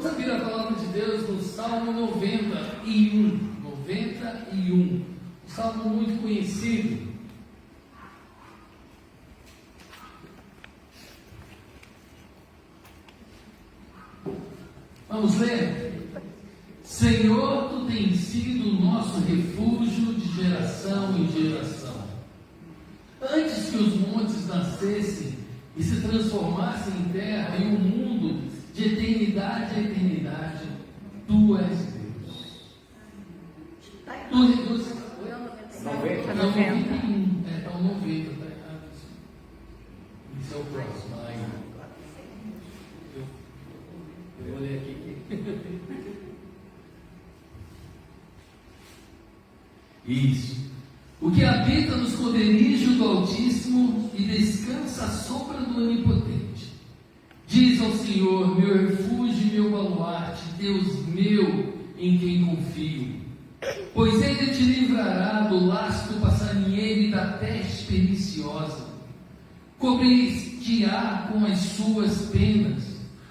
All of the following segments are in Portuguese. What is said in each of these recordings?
abrir a palavra de Deus no Salmo 91. 91. Um salmo muito conhecido. Vamos ler? Senhor, tu tens sido o nosso refúgio de geração em geração. Antes que os montes nascessem e se transformassem em terra e o mundo de eternidade a eternidade, tu és Deus. Tu reduzes. 90. Não, 91. Está o 90, está errado. Isso é o próximo. Eu vou ler aqui. Isso. O que habita no esconderijo do Altíssimo e descansa à sombra do Onipotente. Diz ao Senhor, meu refúgio e meu baluarte, Deus meu, em quem confio. Pois Ele te livrará do laço do passarinheiro e da peste perniciosa. Cobrir-te-á com as suas penas,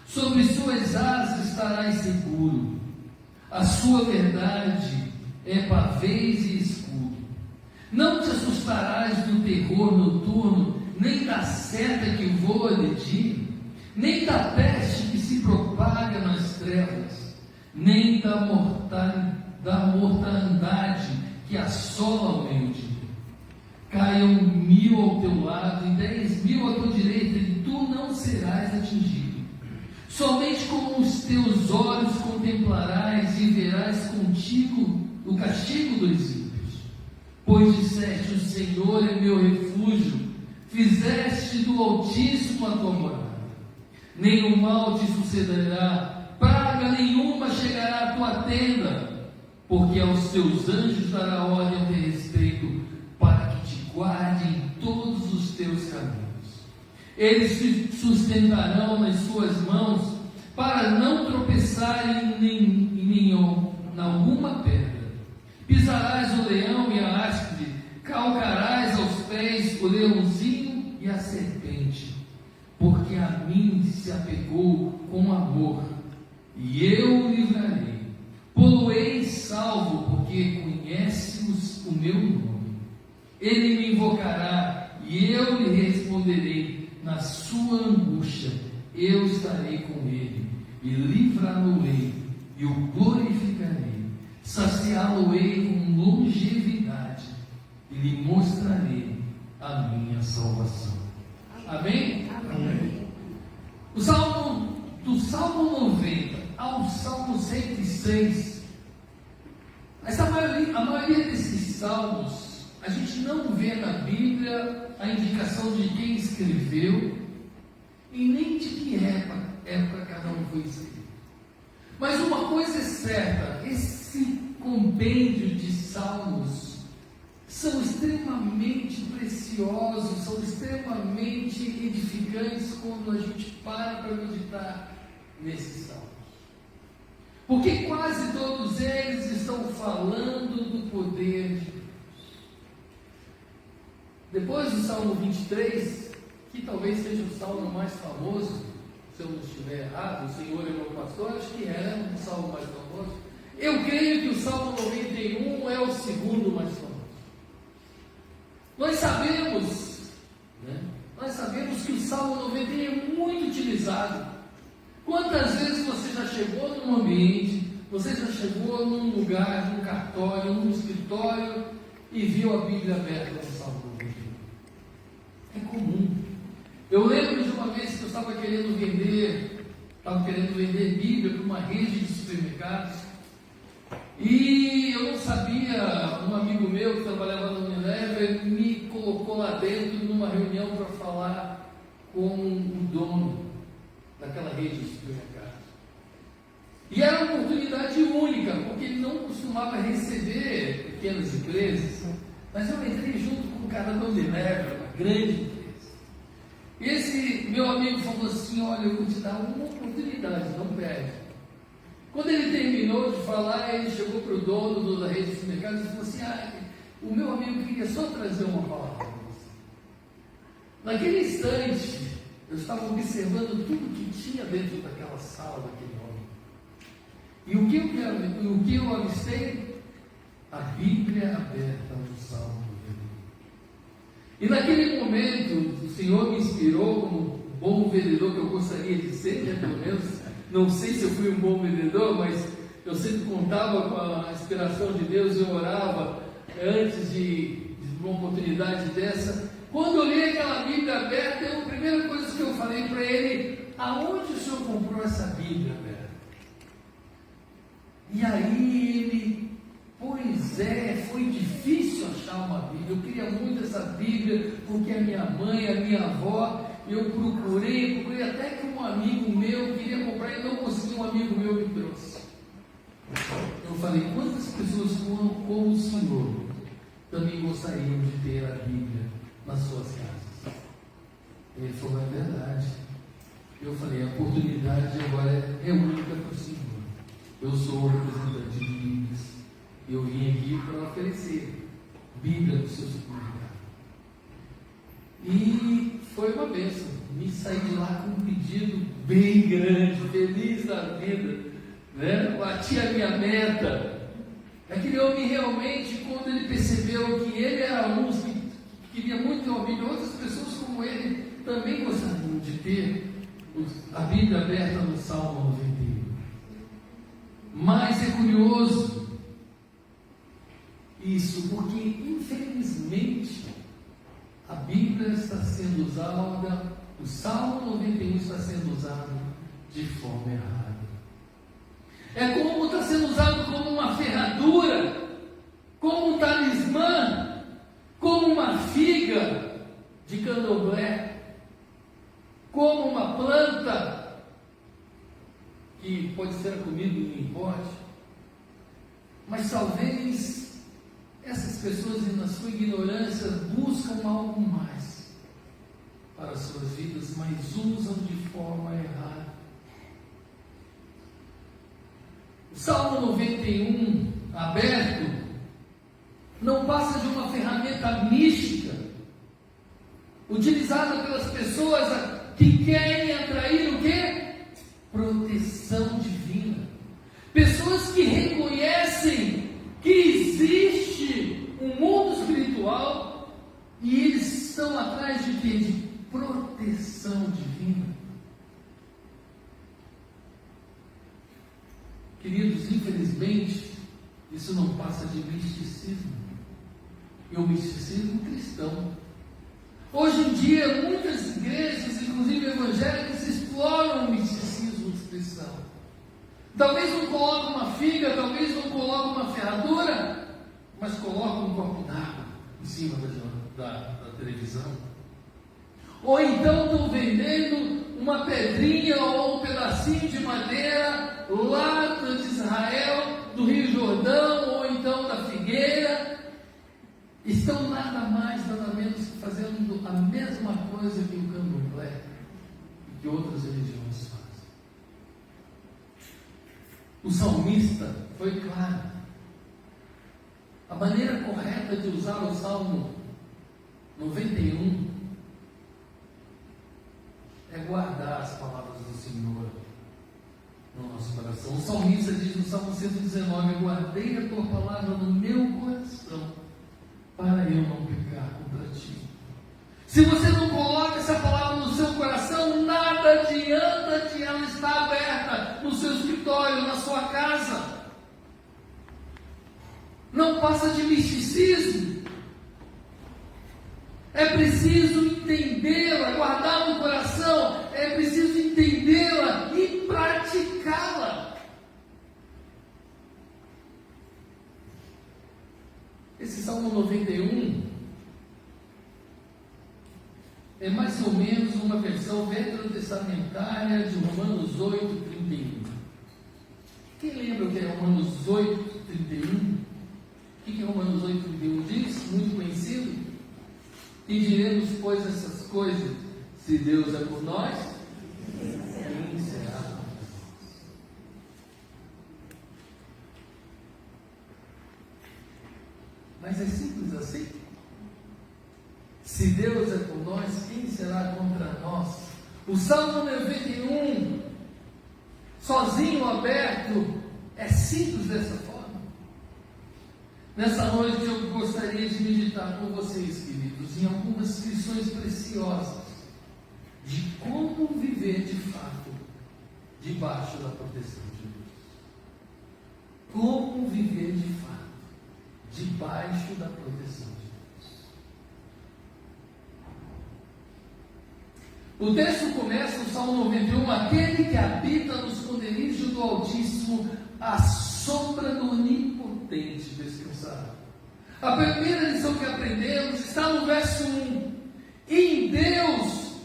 sobre suas asas estarás seguro. A sua verdade é pavês e escudo. Não te assustarás do terror noturno, nem da seta que voa de dia, nem da peste que se propaga nas trevas, nem da mortandade que assola ao meio-dia. Caiam 1000 ao teu lado e 10.000 à tua direita, e tu não serás atingido. Somente com os teus olhos contemplarás e verás contigo o castigo dos ímpios. Pois disseste, o Senhor é meu refúgio, fizeste do Altíssimo a tua morada. Nenhum mal te sucederá, praga nenhuma chegará à tua tenda, porque aos teus anjos dará ordem a teu respeito, para que te guardem em todos os teus caminhos. Eles te sustentarão nas suas mãos, para não tropeçarem em alguma pedra. Pisarás o leão e a áspide, calcarás aos pés o leãozinho e a serpente, porque a mim se apegou com amor, e eu o livrarei. Pô-lo-ei salvo, porque conhece o meu nome. Ele me invocará, e eu lhe responderei. Na sua angústia eu estarei com ele, e livrá-lo-ei, e o glorificarei. Saciá-lo-ei com longevidade, e lhe mostrarei a minha salvação. Amém? Amém. Do Salmo 90 ao Salmo 106, a maioria desses salmos, a gente não vê na Bíblia a indicação de quem escreveu e nem de que época cada um foi escrito. Mas uma coisa é certa, esse compêndio de salmos são extremamente preciosos, são extremamente edificantes quando a gente para meditar nesses salmos. Porque quase todos eles estão falando do poder de Deus. Depois do Salmo 23, que talvez seja o salmo mais famoso, se eu não estiver errado, o Senhor é meu pastor, acho que é um salmo mais famoso. Eu creio que o Salmo 91 é o segundo mais famoso. Nós sabemos que o Salmo 91 é muito utilizado. Quantas vezes você já chegou num ambiente, você já chegou num lugar, num cartório, num escritório e viu a Bíblia aberta no Salmo 91? É comum. Eu lembro de uma vez que eu estava querendo vender Bíblia para uma rede de supermercados, e eu não sabia, um amigo meu que trabalhava no Unilever me colocou lá dentro numa reunião para falar com o dono daquela rede de supermercados. E era uma oportunidade única, porque ele não costumava receber pequenas empresas, mas eu entrei junto com o cara do Unilever, uma grande empresa. E esse meu amigo falou assim: olha, eu vou te dar uma oportunidade, não perde. Quando ele terminou de falar, ele chegou para o dono da rede de supermercados e falou assim: o meu amigo queria só trazer uma palavra para você. Naquele instante, eu estava observando tudo que tinha dentro daquela sala daquele homem. E o que eu avistei? A Bíblia aberta no Salmo 91. E naquele momento, o Senhor me inspirou como bom vendedor que eu gostaria de ser, né, pelo menos. Não sei se eu fui um bom vendedor, mas eu sempre contava com a inspiração de Deus e eu orava antes de uma oportunidade dessa. Quando eu li aquela Bíblia aberta, a primeira coisa que eu falei para ele: aonde o senhor comprou essa Bíblia aberta? E aí ele: pois é, foi difícil achar uma Bíblia. Eu queria muito essa Bíblia, porque a minha mãe, a minha avó, eu procurei até que um amigo meu queria comprar e não conseguiu, um amigo meu me trouxe. Eu falei: quantas pessoas como o senhor também gostariam de ter a Bíblia nas suas casas? Ele falou: é verdade. Eu falei: a oportunidade agora é única para o senhor. Eu sou o representante de Bíblias. Eu vim aqui para oferecer Bíblia para o seu supermercado. E foi uma bênção. Me saí de lá com um pedido bem grande, feliz da vida, né? Bati a minha meta. Aquele homem realmente, quando ele percebeu que ele era um que queria muito ter uma Bíblia, outras pessoas como ele também gostariam de ter a Bíblia aberta no Salmo 91. Mas é curioso isso, porque infelizmente a Bíblia está sendo usada, o Salmo 91 está sendo usado de forma errada. É como está sendo usado como uma ferradura, como um talismã, como uma figa de candomblé, como uma planta que pode ser comido em pote. Mas talvez essas pessoas, na sua ignorância, buscam algo mais para as suas vidas, mas usam de forma errada. O Salmo 91 aberto não passa de uma ferramenta mística utilizada pelas pessoas que querem atrair o quê? Proteção divina. Pessoas que reconhecem que existe um mundo espiritual e eles estão atrás de quê? De proteção divina. Queridos, infelizmente, isso não passa de misticismo. E o misticismo cristão. Hoje em dia, muitas igrejas, inclusive evangélicas, exploram o misticismo cristão. Talvez não coloquem uma figa, talvez não coloquem uma ferradura, mas colocam um copo d'água em cima da televisão. Ou então estão vendendo uma pedrinha ou um pedacinho de madeira lá de Israel, do Rio Jordão, ou então da figueira. Estão nada mais, nada menos que fazendo a mesma coisa que o candomblé e que outras religiões fazem. O salmista foi claro. A maneira correta de usar o Salmo 91 é guardar as palavras do Senhor no nosso coração. O salmista diz no Salmo 119: guardei a tua palavra no meu coração, para eu não pecar contra ti. Se você não coloca essa palavra no seu coração, nada adianta de ela estar aberta no seu escritório, na sua casa. Não passa de misticismo. É preciso entendê-la, guardar no coração, é preciso entendê-la e praticá-la. Esse Salmo 91 é mais ou menos uma versão veterotestamentária de Romanos 8:31. Quem lembra o que é Romanos 8:31? O que é Romanos 8:31 diz? Muito conhecido. E diremos, pois, essas coisas: se Deus é por nós, quem será por nós? Mas é simples assim. Se Deus é por nós, quem será contra nós? O Salmo 91, sozinho, aberto, É simples dessa forma. Nessa noite eu gostaria de meditar com vocês, queridos, em algumas lições preciosas de como viver de fato debaixo da proteção de Deus. Como viver de fato debaixo da proteção de Deus. O texto começa no Salmo 91, aquele que habita no esconderijo do Altíssimo, à sombra do Onipotente descansará. A primeira lição que aprendemos está no verso 1. Em Deus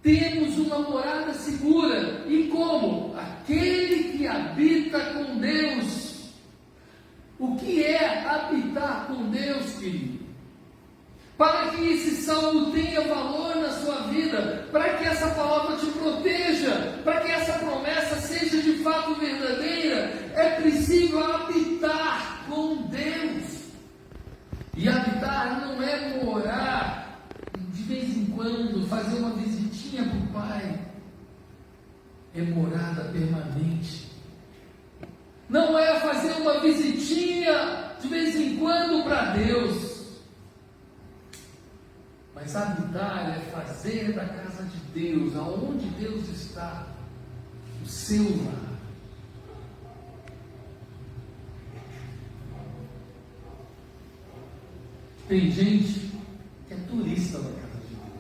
temos uma morada segura. E como? Aquele que habita com Deus. O que é habitar com Deus, querido? Para que esse salmo tenha valor na sua vida, para que essa palavra te proteja, para que essa promessa seja de fato verdadeira, é preciso habitar com Deus. E habitar não é morar de vez em quando, fazer uma visitinha para o Pai. É morada permanente. Não é fazer uma visitinha de vez em quando para Deus. Mas habitar é fazer da casa de Deus, aonde Deus está, o seu lar. Tem gente que é turista na casa de Deus.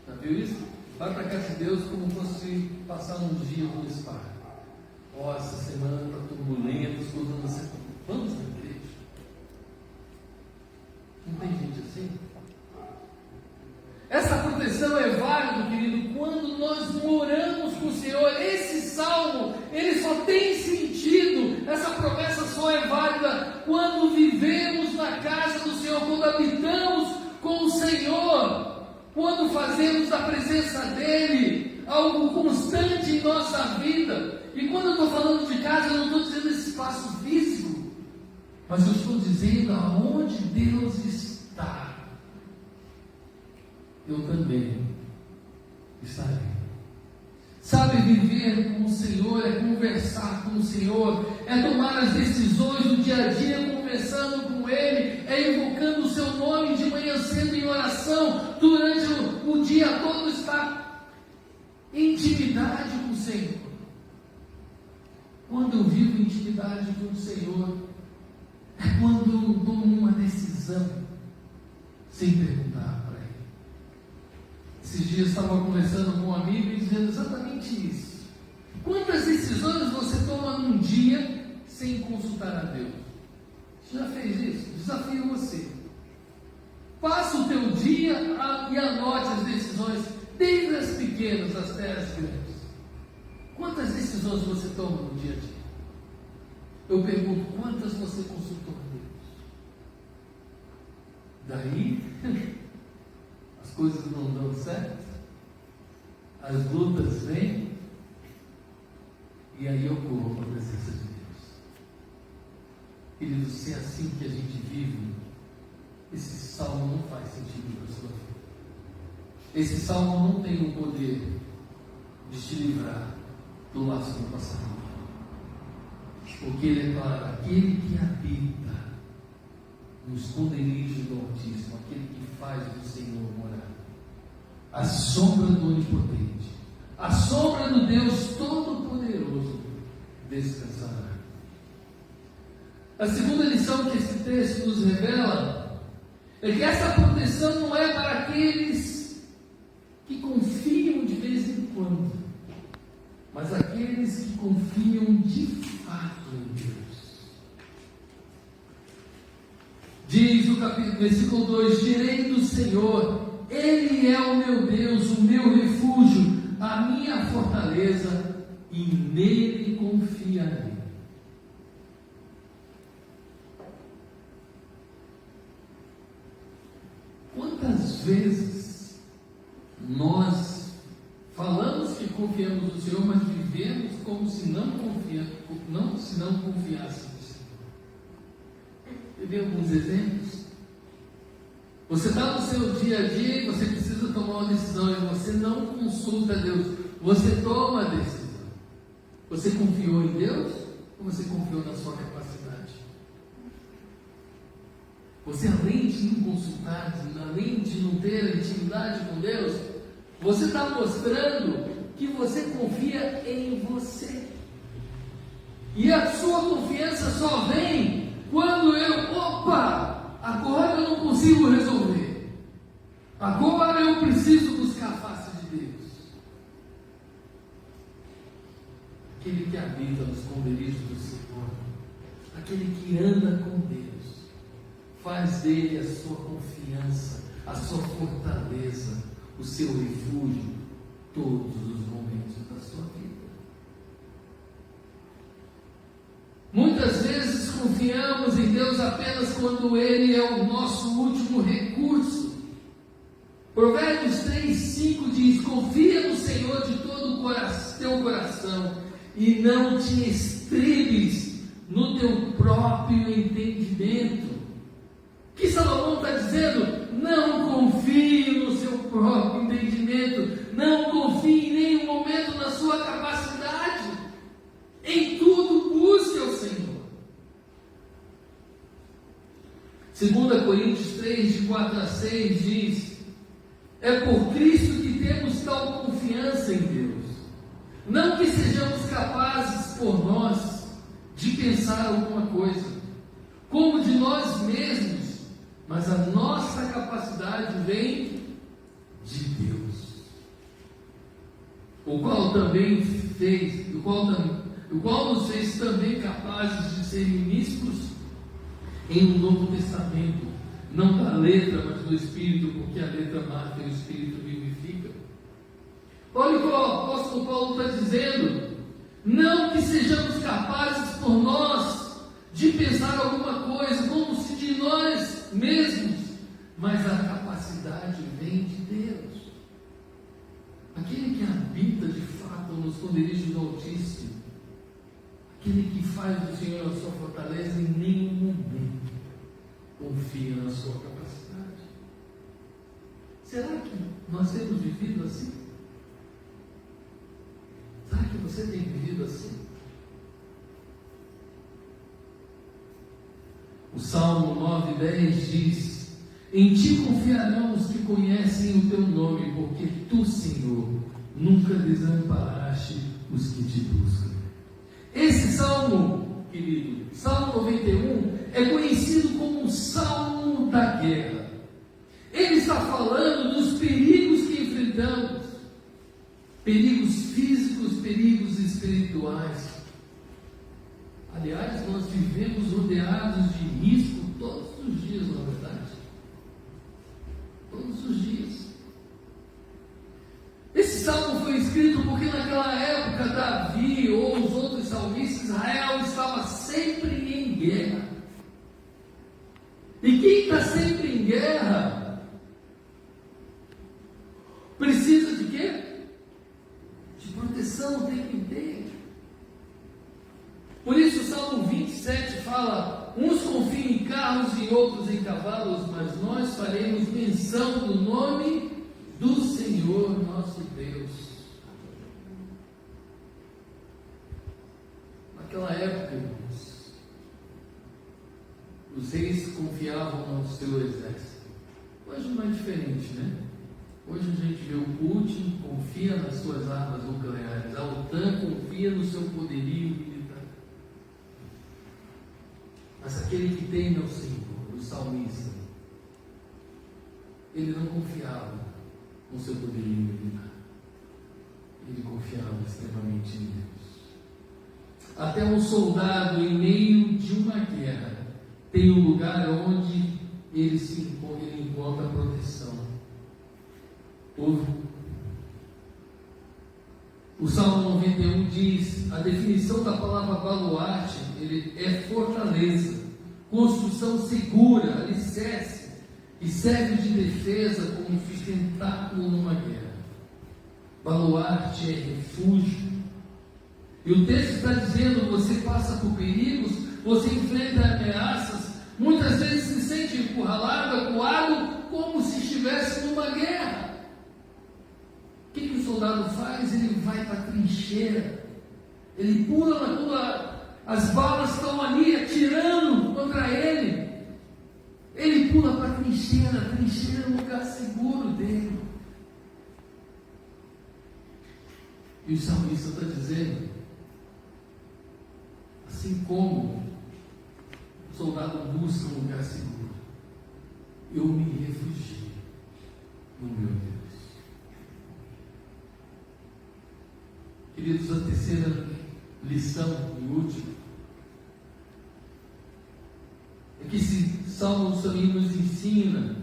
Já viu isso? Vai para a casa de Deus como fosse passar um dia no spa. Ó, essa semana está turbulenta, as coisas não sei como. Vamos na igreja. Não tem gente assim? Essa proteção é válida, querido, quando nós moramos com o Senhor. Esse salmo, ele só tem sentido, essa promessa só é válida quando vivemos na casa do Senhor, quando habitamos com o Senhor, quando fazemos da presença dEle algo constante em nossa vida. E quando eu estou falando de casa, eu não estou dizendo esse espaço físico, mas eu estou dizendo aonde Deus está. Eu também estarei. Sabe, viver com o Senhor é conversar com o Senhor, é tomar as decisões do dia a dia, conversando com Ele, é invocando o seu nome de manhã cedo em oração, durante o dia todo estar em intimidade com o Senhor. Quando eu vivo em intimidade com o Senhor, é quando eu tomo uma decisão, sem perguntar. Esses dias estava conversando com um amigo e dizendo exatamente isso. Quantas decisões você toma num dia sem consultar a Deus? Você já fez isso? Desafio você. Passa o teu dia e anote as decisões, desde as pequenas até as grandes. Quantas decisões você toma no dia a dia? Eu pergunto, quantas você consultou a Deus? Daí... as coisas não dão certo, as lutas vêm, e aí eu corro para a presença de Deus. Queridos, se é assim que a gente vive, esse salmo não faz sentido para a sua vida. Esse salmo não tem o poder de te livrar do laço do passarinho, porque ele é claro, aquele que habita no esconderijo do Altíssimo, aquele que faz do Senhor morar, a sombra do Onipotente, a sombra do Deus Todo-Poderoso descansará. A segunda lição que esse texto nos revela é que essa proteção não é para aqueles que confiam de vez em quando, mas aqueles que confiam de fato em Deus. Diz o versículo 2: direi do Senhor, Ele é o meu Deus, o meu refúgio, a minha fortaleza, e nele confiarei. Quantas vezes nós falamos que confiamos no Senhor, mas vivemos como se não confiássemos? Eu dei alguns exemplos. Você está no seu dia a dia e você precisa tomar uma decisão e você não consulta Deus, você toma a decisão. Você confiou em Deus Ou você confiou na sua capacidade? Você, além de não consultar, além de não ter intimidade com Deus, você está mostrando que você confia em você. E a sua confiança só vem quando agora eu não consigo resolver. Agora eu preciso buscar a face de Deus. Aquele que habita nos esconderijos do Senhor, aquele que anda com Deus, faz dele a sua confiança, a sua fortaleza, o seu refúgio, todos os momentos da sua vida. Muitas vezes confiamos em Deus apenas quando Ele é o nosso último recurso. Provérbios 3:5 diz: confia no Senhor de todo o teu coração e não te estribes no teu próprio entendimento. O que Salomão está dizendo? Não confie no seu próprio entendimento, não confie em nenhum momento na sua capacidade, em tudo busque ao Senhor. 2 Coríntios 3, de 4-6 diz: é por Cristo que temos tal confiança em Deus, não que sejamos capazes por nós de pensar alguma coisa, como de nós mesmos, mas a nossa capacidade vem de Deus, o qual nos fez também capazes de ser ministros em um Novo Testamento, não da letra, mas do Espírito, porque a letra mata e o Espírito vivifica. Olha o que o apóstolo Paulo está dizendo: não que sejamos capazes por nós de pensar alguma coisa, como se de nós mesmos, mas a capacidade vem de Deus. Aquele que habita de fato no esconderijo do Altíssimo, aquele que faz do Senhor a sua fortaleza, em nenhum momento confia na sua capacidade. Será que nós temos vivido assim? Será que você tem vivido assim? O Salmo 9:10 diz: em ti confiarão os que conhecem o teu nome, porque tu, Senhor, nunca desamparaste os que te buscam. Esse salmo, querido, Salmo 91, é conhecido como o Salmo da Guerra. Ele está falando dos perigos que enfrentamos, perigos físicos, perigos espirituais. Aliás, nós vivemos rodeados de risco todos os dias, na verdade. Todos os dias. Esse salmo foi escrito porque naquela época Davi ou os outros salmistas, Israel estava sempre em guerra. E quem está sempre em guerra precisa de quê? De proteção o tempo inteiro. Por isso o Salmo 27 fala: uns confiam em carros e outros em cavalos, mas nós faremos menção do nome do Senhor nosso Deus. Naquela época, irmãos, os reis confiavam no seu exército. Hoje não é diferente, né? Hoje a gente vê o Putin confia nas suas armas nucleares, a OTAN confia no seu poderio militar. Mas aquele que teme ao Senhor, o salmista, ele não confiava no seu poderio militar. Ele confiava extremamente em Deus. Até um soldado em meio de uma guerra tem um lugar onde ele encontra proteção. O Salmo 91 diz: a definição da palavra baluarte, ele é fortaleza, construção segura, alicerce, e serve de defesa como sustentáculo numa guerra. Baluarte é refúgio. E o texto está dizendo: você passa por perigos, você enfrenta ameaças, muitas vezes se sente encurralado, acuado, como se estivesse numa guerra. O que o soldado faz? Ele vai para a trincheira, ele pula as balas estão ali atirando contra ele. Ele pula para a trincheira é o lugar seguro dele. E o salmista está dizendo, assim como o soldado busca um lugar seguro, eu me refugio no meu Deus. Queridos, a terceira lição e última é que esse salmo também nos ensina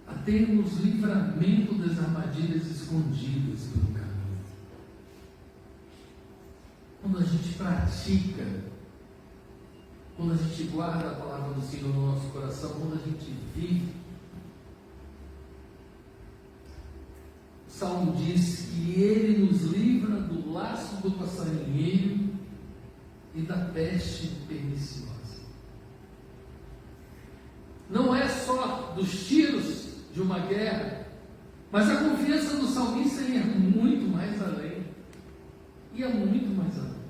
a termos livramento das armadilhas escondidas pelo caminho. Quando a gente pratica, quando a gente guarda a palavra do Senhor no nosso coração, quando a gente vive, o Salmo diz que Ele nos livra do laço do passarinheiro e da peste perniciosa. Não é só dos tiros de uma guerra, mas a confiança do salmista ia muito mais além. Ia muito mais além.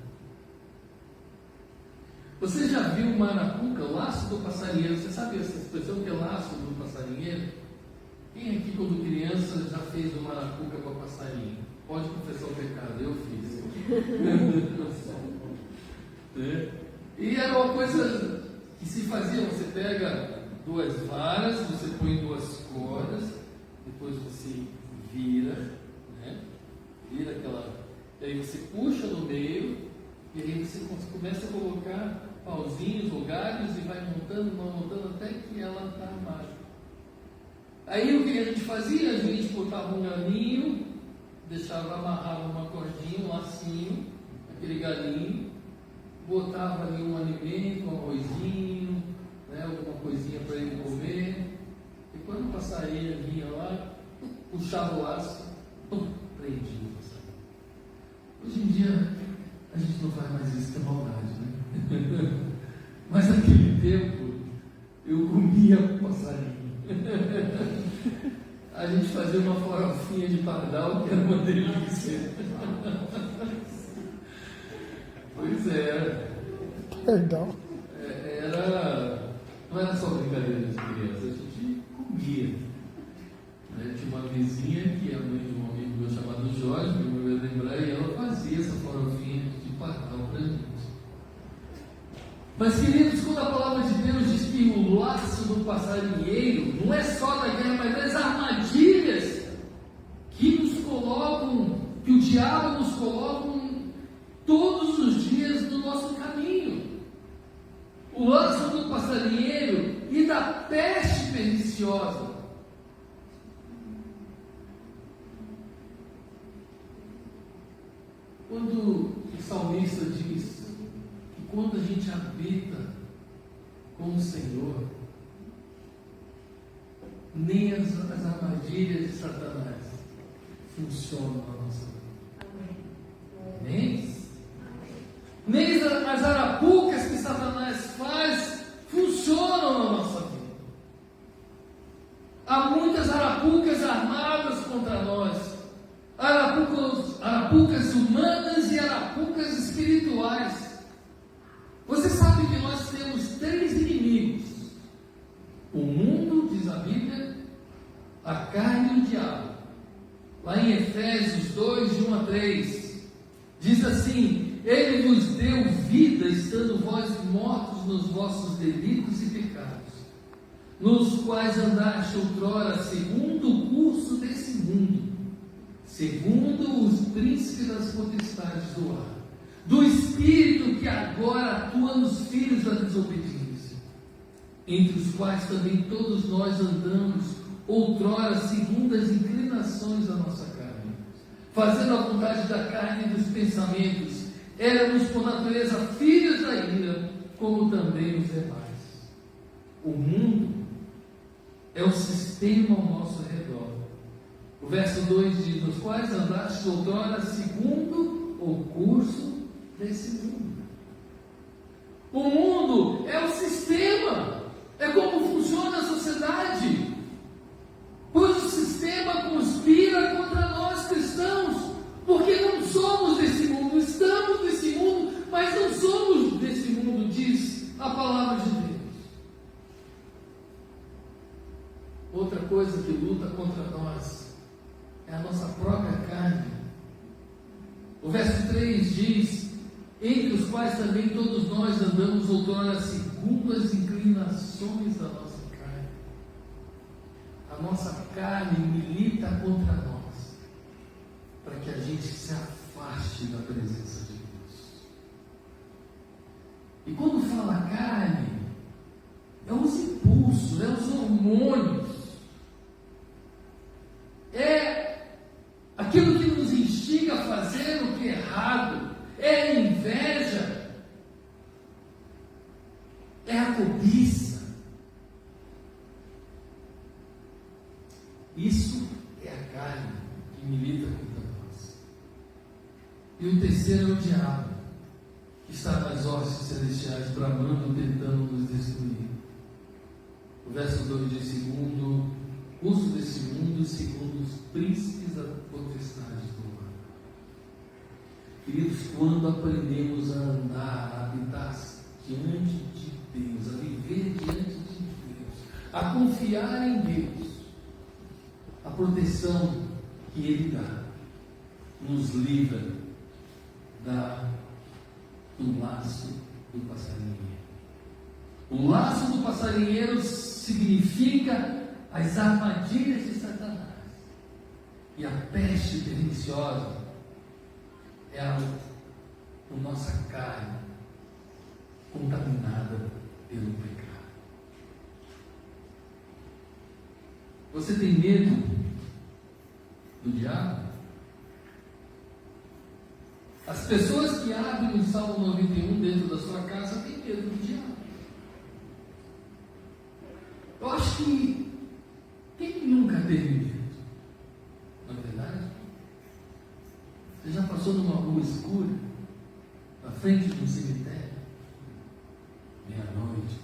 Você já viu uma arapuca, o laço do passarinheiro? Você sabe essa expressão que é laço do passarinheiro? Quem aqui, quando criança, já fez uma arapuca para passarinho? Pode confessar o pecado, eu fiz. E era uma coisa que se fazia, você pega duas varas, você põe duas cordas, depois você vira, né? Vira aquela, e aí você puxa no meio, e aí você começa a colocar pauzinhos ou galhos e vai montando até que ela está abaixo. Aí o que a gente fazia? A gente botava um galinho, amarrava uma cordinha, um lacinho, aquele galinho, botava ali um alimento, um arrozinho, né, alguma coisinha para ele comer, e quando o passarinho vinha lá, puxava o laço, prendia o passarinho. Hoje em dia a gente não faz mais isso, que é maldade, né? Mas naquele tempo eu comia o passarinho. A gente fazia uma farofinha de pardal que era uma delícia. Pois é. Perdão. Não era só brincadeira de criança, a gente comia. Né? Tinha uma vizinha que é a mãe de um amigo meu chamado Jorge, que eu vou lembrar, e ela fazia essa farofinha de pardal para a gente. Mas, queridos, quando a palavra de Deus diz que o laço do passarinheiro não é só da guerra, mas das armadilhas que nos colocam, que o diabo nos coloca todos os dias no nosso caminho. O laço do passarinheiro e da peste perniciosa. Quando o salmista diz que quando a gente habita com o Senhor, nem as armadilhas de Satanás funcionam na nossa vida. Nem as arapucas que Satanás faz funcionam na nossa vida. Há muitas arapucas armadas contra nós, arapucas humanas e arapucas espirituais. Você sabe que nós temos 3 inimigos: o mundo, diz a Bíblia, a carne e o diabo. Lá em Efésios 2, de 1 a 3, diz assim: Ele vos deu vida, estando vós mortos nos vossos delitos e pecados, nos quais andaste outrora segundo o curso desse mundo, segundo os príncipes das potestades do ar, do espírito que agora atua nos filhos da desobediência, entre os quais também todos nós andamos outrora segundo as inclinações da nossa carne, fazendo a vontade da carne e dos pensamentos. Éramos por natureza filhos da ira, como também os demais. O mundo é o sistema ao nosso redor. O verso 2 diz: nos quais andaste outrora segundo o curso desse mundo. O mundo é o sistema, é como funciona a sociedade, pois o sistema conspira contra nós cristãos, porque não somos desse mundo, estamos nesse mundo, mas não somos coisa que luta contra nós é a nossa própria carne. O verso 3 diz: entre os quais também todos nós andamos outrora segundo as inclinações da nossa carne. A nossa carne milita contra nós, para que a gente se afaste da presença de Deus. E quando fala carne, é os impulsos, é os hormônios, é aquilo que nos instiga a fazer o que é errado, é a inveja, é a cobiça. Isso é a carne que milita contra nós. E o terceiro é o diabo, que está nas hostes celestiais, bramando, tentando nos destruir. O verso 2 diz: segundo o curso desse mundo, segundo os príncipes da potestade do ar. Queridos, quando aprendemos a andar, a habitar diante de Deus, a viver diante de Deus, a confiar em Deus, a proteção que Ele dá nos livra do laço do passarinheiro. O laço do passarinheiro significa as armadilhas de Satanás. E a peste perniciosa é a nossa carne contaminada pelo pecado. Você tem medo do diabo? As pessoas que abrem o Salmo 91 dentro da sua casa têm medo do diabo. Eu acho que quem nunca teve medo? Não é verdade? Você já passou numa rua escura, na frente de um cemitério, meia-noite?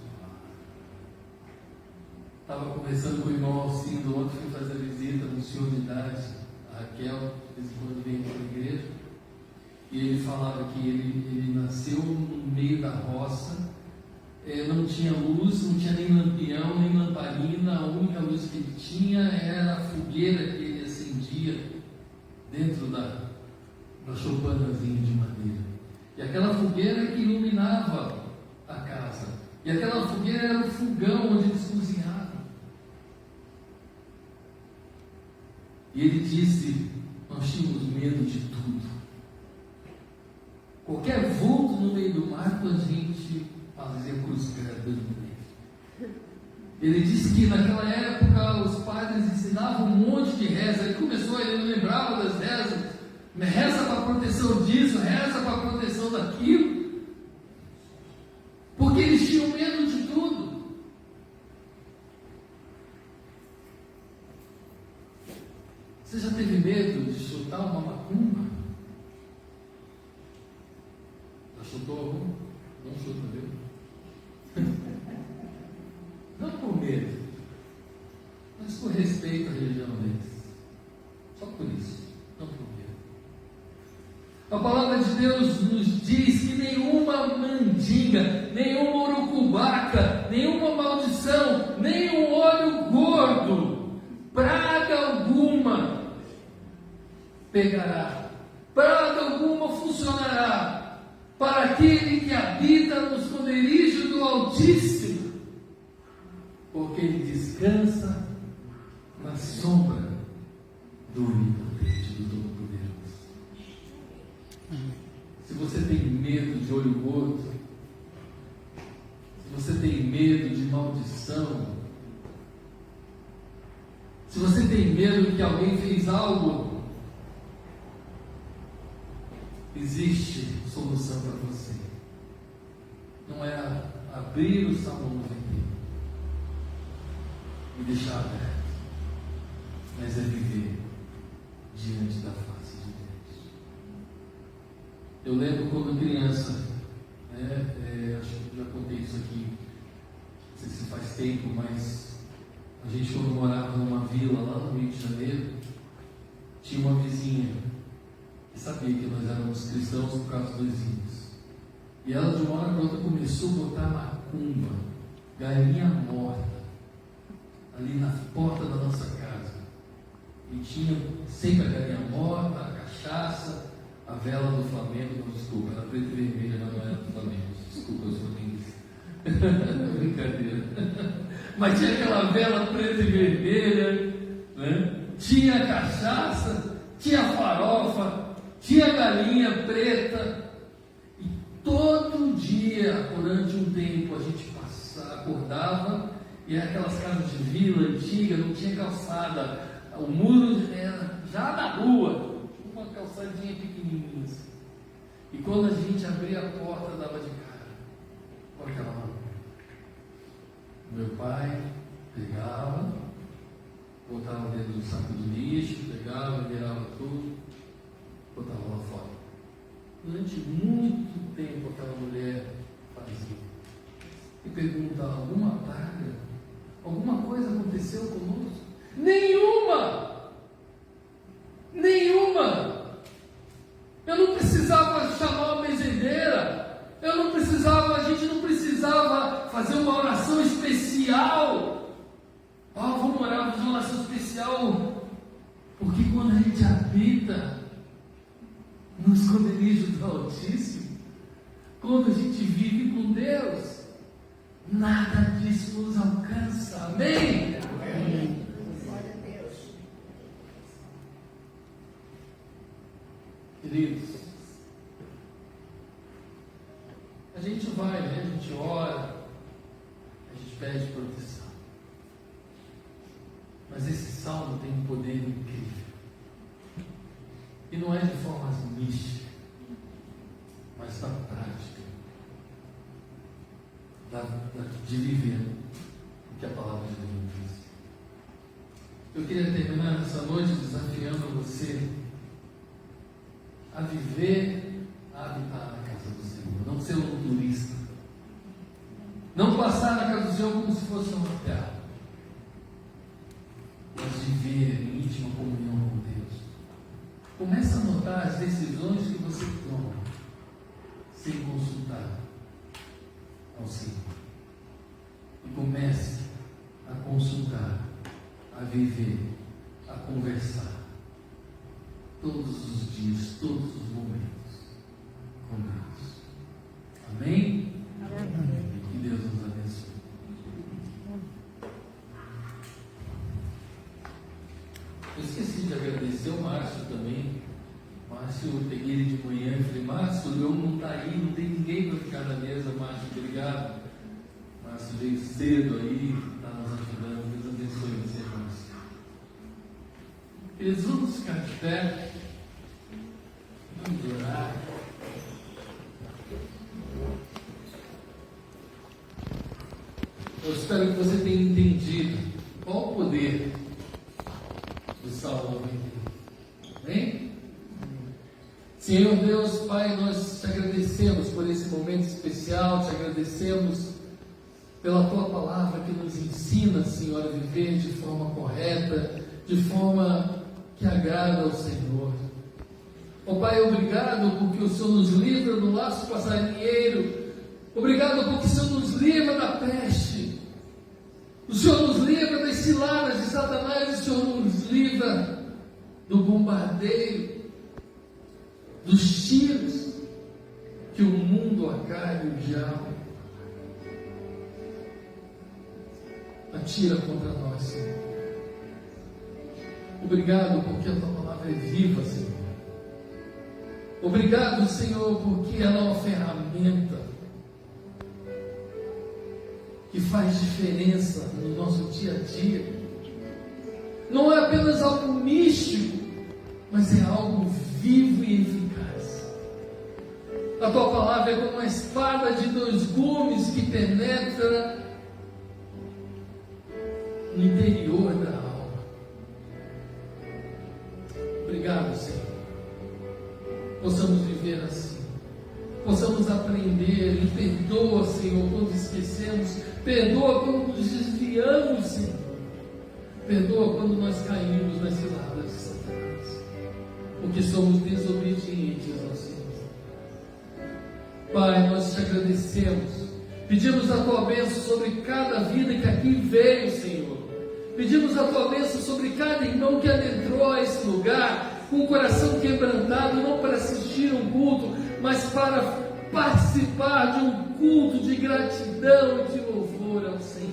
Estava conversando com o irmão Alcindo ontem, fui fazer visita no senhor de idade, a Raquel, de vez em quando vem para a igreja, e ele falava que ele nasceu no meio da roça, não tinha luz, não tinha nem lampião, nem lamparina, a única luz que ele tinha era a fogueira que ele acendia dentro da choupanazinha de madeira. E aquela fogueira que iluminava a casa. E aquela fogueira era o fogão onde eles cozinhavam. E ele disse: nós tínhamos medo de tudo. Qualquer vulto no meio do mato, a gente fazia cruz credo no meio. Ele disse que naquela época os padres ensinavam um monte de reza. Ele começou, ele não lembrava das rezas. Reza para a proteção disso, reza para a proteção daquilo. Porque eles tinham medo de tudo. Você já teve medo de chutar uma macumba? Já chutou algum? Não chuta, viu? Não por medo, mas por respeito à religião deles. Só por isso, não por medo. A palavra de Deus nos diz que nenhuma mandinga, nenhuma urucubaca, nenhuma maldição, nenhum olho gordo, praga alguma pegará, praga alguma funcionará para aquele que habita no esconderijo do Altíssimo, porque ele descansa na sombra do Onipotente, do Todo-Poderoso. Se você tem medo de olho gordo, se você tem medo de maldição, se você tem medo que alguém fez algo, existe solução para você. Não é abrir o Salmo 91 e deixar aberto, mas é viver diante da face de Deus. Eu lembro quando criança, acho que já contei isso aqui, não sei se faz tempo, mas a gente, quando morava numa vila lá no Rio de Janeiro, tinha uma vizinha que sabia que nós éramos cristãos por causa dos hinos. E ela, de uma hora para outra, começou a botar macumba, galinha morta, ali na porta da nossa casa. E tinha sempre a galinha morta, a cachaça, a vela do Flamengo. Não, desculpa, era preta e vermelha, mas não era do Flamengo. Desculpa, os flamenguistas. Brincadeira. Mas tinha aquela vela preta e vermelha, né? Tinha a cachaça, tinha a farofa, tinha a galinha preta. E todo dia, durante um tempo, a gente acordava, e aquelas casas de vila antiga, não tinha calçada, o muro era já na rua, uma calçadinha pequenininha assim. E quando a gente abria a porta, dava de cara com aquela mão. Meu pai pegava, botava dentro do saco de lixo, pegava, virava tudo, botava lá fora. Durante muito tempo aquela mulher fazia. E pergunta: alguma praga? Alguma coisa aconteceu conosco? Nenhuma! Nenhuma! Eu não precisava chamar uma benzedeira. A gente não precisava fazer uma oração especial. Vamos orar, fazer uma oração especial. Porque quando a gente habita no esconderijo do Altíssimo, quando a gente vive com Deus, nada disso nos alcança. Amém? Amém. Glória a Deus. Queridos, a gente vai, né? A gente ora, a gente pede proteção. Mas esse salmo tem um poder incrível. E não é de forma mística, mas na prática de viver o que a palavra de Deus diz. Eu queria terminar nessa noite desafiando você a viver, a habitar na casa do Senhor, não ser um turista, não passar na casa do Senhor como se fosse um hotel, mas viver em íntima comunhão com Deus. Comece a notar as decisões que você toma sem consultar ao Senhor. E comece a consultar, a viver, a conversar todos os dias, todos os momentos com Deus. Amém? Amém. Que Deus nos abençoe. Eu esqueci de agradecer o Márcio também. Márcio, eu peguei ele de manhã e falei: Márcio, o Leão não está aí, não tem ninguém para ficar na mesa. Márcio, obrigado. Márcio veio cedo aí, está nos ajudando. Deus abençoe você, Márcio. Eles vamos ficar de pé. Vamos orar. Eu espero que você tenha entendido qual o poder do Salmo 91. Amém? Senhor Deus, Pai, nós te agradecemos por esse momento especial, te agradecemos pela Tua palavra que nos ensina, Senhor, a viver de forma correta, de forma que agrada ao Senhor. Ó Pai, obrigado porque o Senhor nos livra do laço passarinheiro, obrigado porque o Senhor nos livra da peste, o Senhor nos livra das ciladas de Satanás, o Senhor nos livra do bombardeio, dos tiros que o mundo, a carne e o diabo atira contra nós, Senhor. Obrigado porque a Tua palavra é viva, Senhor. Obrigado, Senhor, porque ela é uma ferramenta que faz diferença no nosso dia a dia. Não é apenas algo místico, mas é algo vivo e eficaz. A Tua palavra é como uma espada de 2 gumes que penetra no interior da alma. Obrigado, Senhor. Possamos viver assim, possamos aprender, e perdoa, Senhor, quando esquecemos, perdoa quando nos desviamos, Senhor, perdoa quando nós caímos nas ciladas de Satanás, porque somos desobedientes ao Senhor. Pai, nós te agradecemos, pedimos a Tua bênção sobre cada vida que aqui veio, Senhor, Pedimos a tua bênção sobre cada irmão que adentrou a esse lugar com o coração quebrantado, não para assistir um culto, mas para participar de um culto de gratidão e de louvor ao Senhor.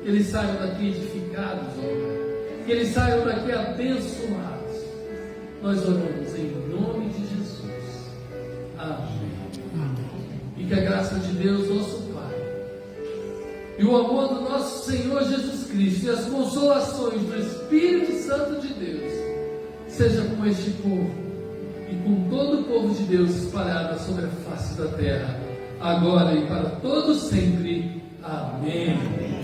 Que eles saiam daqui edificados, ó Pai. Que eles saiam daqui abençoados. Nós oramos em nome de Jesus. Amém. E que a graça de Deus, nosso Pai, e o amor do nosso Senhor Jesus Cristo e as consolações do Espírito Santo de Deus seja com este povo e com todo o povo de Deus espalhado sobre a face da terra, agora e para todos sempre. Amém.